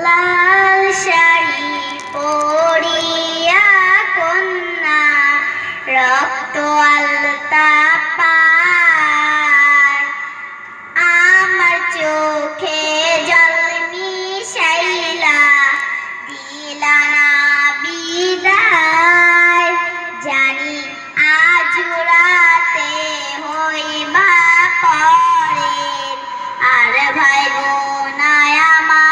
লাল শাড়ি পরিয়া কন্যা রক্ত আলতা পায়, আমার চোখে জল মিশাইলা দিলা না বিদায়। জানি আজ রাতে হইবা পরের, আর ভাইব না আমার।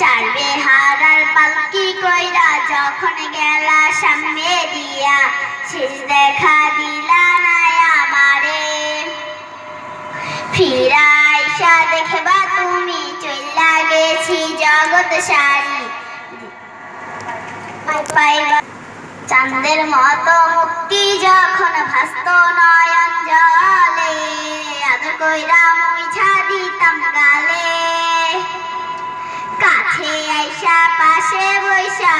চার বেহারার পালকি কইরা যখন গেলা সামনে দিয়া, শেষ দেখা দিলা না আমারে। ফিরা আইসা দেখবা তুমি চইলা গেছি জগৎ সারি, পাইবা চাঁদের মতো মুক্তি যখন ভাসত নয়ন জলে, আদর কইরা মুইছা দিতাম গালে। কাছে আইসা পাশে বইসা